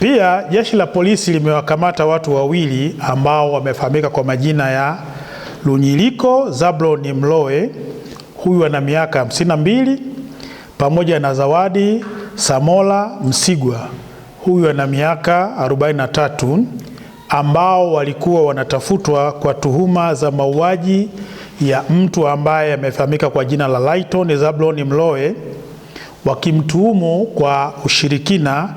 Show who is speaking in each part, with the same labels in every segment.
Speaker 1: Pia jeshi la polisi limewakamata watu wawili ambao wamefahamika kwa majina ya Lunyiliko Zablon Mloe, huyu ana miaka 52, pamoja na Zawadi Samola Msigwa, huyu ana miaka 43, ambao walikuwa wanatafutwa kwa tuhuma za mauaji ya mtu ambaye amefahamika kwa jina la Layton Zablon Mloe, wakimtuhumu kwa ushirikina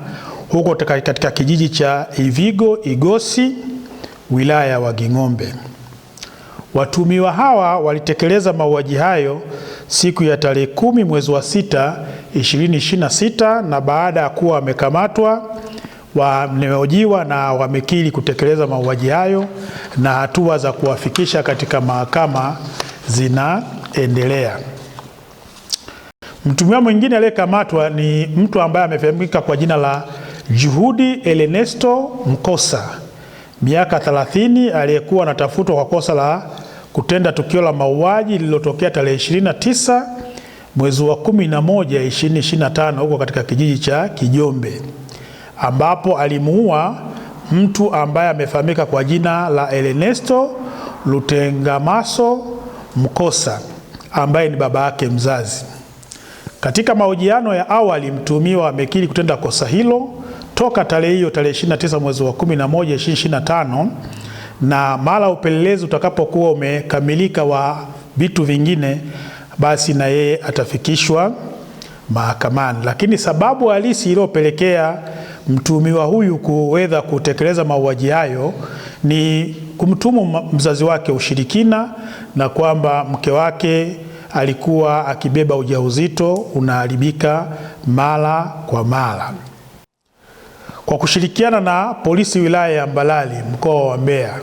Speaker 1: huko katika kijiji cha Ivigo Igosi, wilaya ya Wanging'ombe. Watuhumiwa hawa walitekeleza mauaji hayo siku ya tarehe 10 mwezi wa 6 2026, na baada ya kuwa wamekamatwa wamehojiwa na wamekiri kutekeleza mauaji hayo, na hatua za kuwafikisha katika mahakama zinaendelea. Mtuhumiwa mwingine aliyekamatwa ni mtu ambaye amefahamika kwa jina la Juhudi Ernesto Mkosa, miaka 30, aliyekuwa anatafutwa kwa kosa la kutenda tukio la mauaji lililotokea tarehe 29 mwezi wa 11 2025 huko katika kijiji cha Kijombe, ambapo alimuua mtu ambaye amefahamika kwa jina la Ernesto Lutengamaso Mkosa ambaye ni baba yake mzazi. Katika mahojiano ya awali, mtuhumiwa amekiri kutenda kosa hilo toka tarehe 29 mwezi wa 11 2025, na mara upelelezi utakapokuwa umekamilika wa vitu vingine, basi na yeye atafikishwa mahakamani. Lakini sababu halisi iliyopelekea mtuhumiwa huyu kuweza kutekeleza mauaji hayo ni kumtuhumu mzazi wake ushirikina, na kwamba mke wake alikuwa akibeba ujauzito unaharibika mara kwa mara. Kwa kushirikiana na polisi wilaya ya Mbalali mkoa wa Mbeya,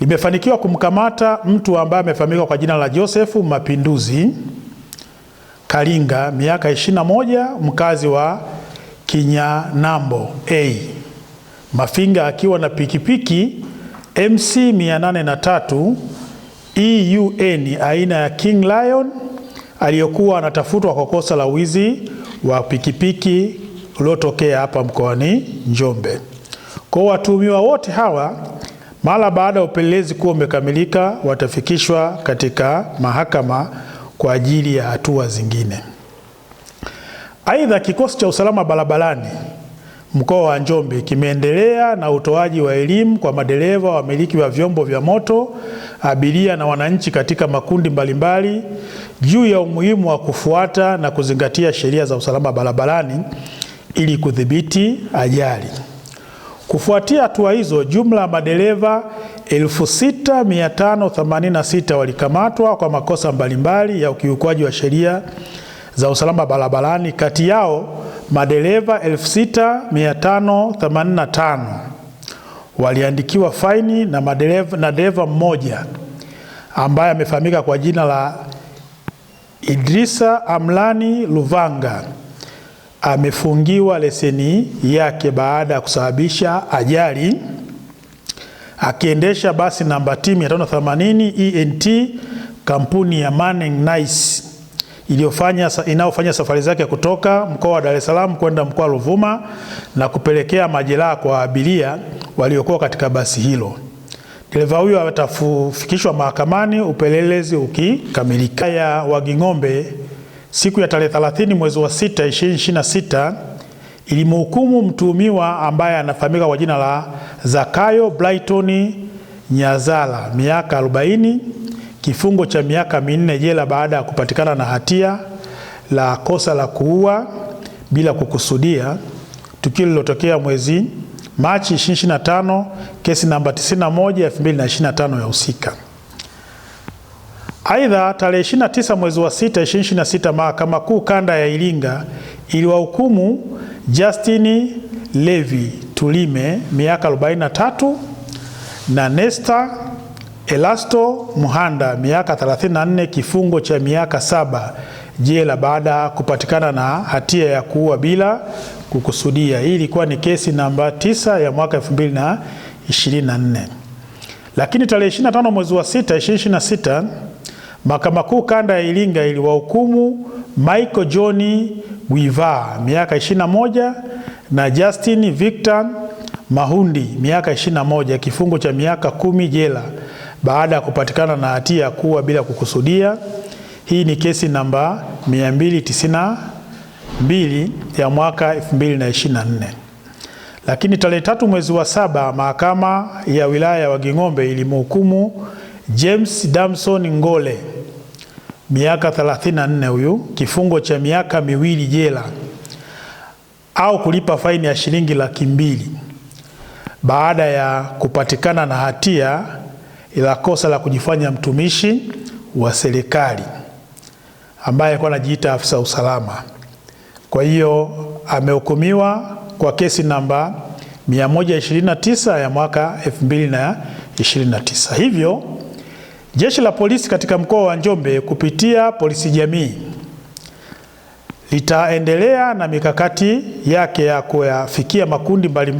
Speaker 1: limefanikiwa kumkamata mtu ambaye amefahamika kwa jina la Joseph Mapinduzi Kalinga, miaka 21, mkazi wa Kinyanambo A Mafinga, akiwa na pikipiki MC 803 EUN aina ya King Lion, aliyokuwa anatafutwa kwa kosa la wizi wa pikipiki uliotokea hapa mkoani Njombe. Kwa watuhumiwa wote hawa, mara baada ya upelelezi kuwa umekamilika, watafikishwa katika mahakama kwa ajili ya hatua zingine. Aidha, kikosi cha usalama barabarani mkoa wa Njombe kimeendelea na utoaji wa elimu kwa madereva, wamiliki wa vyombo vya moto, abiria na wananchi katika makundi mbalimbali juu ya umuhimu wa kufuata na kuzingatia sheria za usalama barabarani ili kudhibiti ajali. Kufuatia hatua hizo, jumla ya madereva 6586 walikamatwa kwa makosa mbalimbali ya ukiukwaji wa sheria za usalama barabarani. Kati yao madereva 6585 waliandikiwa faini, na dereva mmoja ambaye amefahamika kwa jina la Idrisa Amlani Luvanga amefungiwa leseni yake baada ya kusababisha ajali akiendesha basi namba T 580 ENT kampuni ya Manning Nice inayofanya safari zake kutoka mkoa wa Dar es Salaam kwenda mkoa wa Ruvuma na kupelekea majeraha kwa abiria waliokuwa katika basi hilo. Dereva huyo atafikishwa mahakamani upelelezi ukikamilika. Ya Wanging'ombe siku ya tarehe 30 mwezi wa 6 2026 ilimhukumu mtuhumiwa ambaye anafahamika kwa jina la Zakayo Brighton Nyazala, miaka 40, kifungo cha miaka 4 jela baada ya kupatikana na hatia la kosa la kuua bila kukusudia, tukio lililotokea mwezi Machi 2025, kesi namba 91 2025 ya husika. Aidha, tarehe 29 mwezi wa 6 2026, Mahakama Kuu Kanda ya Iringa iliwahukumu Justin Levi Tulime, miaka 43, na Nesta Elasto Muhanda, miaka 34, kifungo cha miaka 7 jela baada ya kupatikana na hatia ya kuua bila kukusudia. Hii ilikuwa ni kesi namba 9 ya mwaka 2024. Lakini tarehe 25 mwezi wa 6 2026, Mahakama Kuu Kanda ya Iringa iliwahukumu Michael John Guivar miaka 21 na Justin Victor Mahundi miaka 21 kifungo cha miaka 10 jela baada ya kupatikana na hatia ya kuua bila kukusudia. Hii ni kesi namba 292 ya mwaka 2024. Lakini tarehe 3 mwezi wa 7 mahakama ya wilaya ya Wanging'ombe ilimhukumu James Damson Ngole miaka 34 huyu kifungo cha miaka 2 jela au kulipa faini ya shilingi 200,000 baada ya kupatikana na hatia ila kosa la kujifanya mtumishi wa serikali ambaye alikuwa anajiita afisa usalama. Kwa hiyo amehukumiwa kwa kesi namba 129 ya mwaka 2029. Hivyo Jeshi la Polisi katika mkoa wa Njombe kupitia polisi jamii litaendelea na mikakati yake ya kuyafikia makundi mbalimbali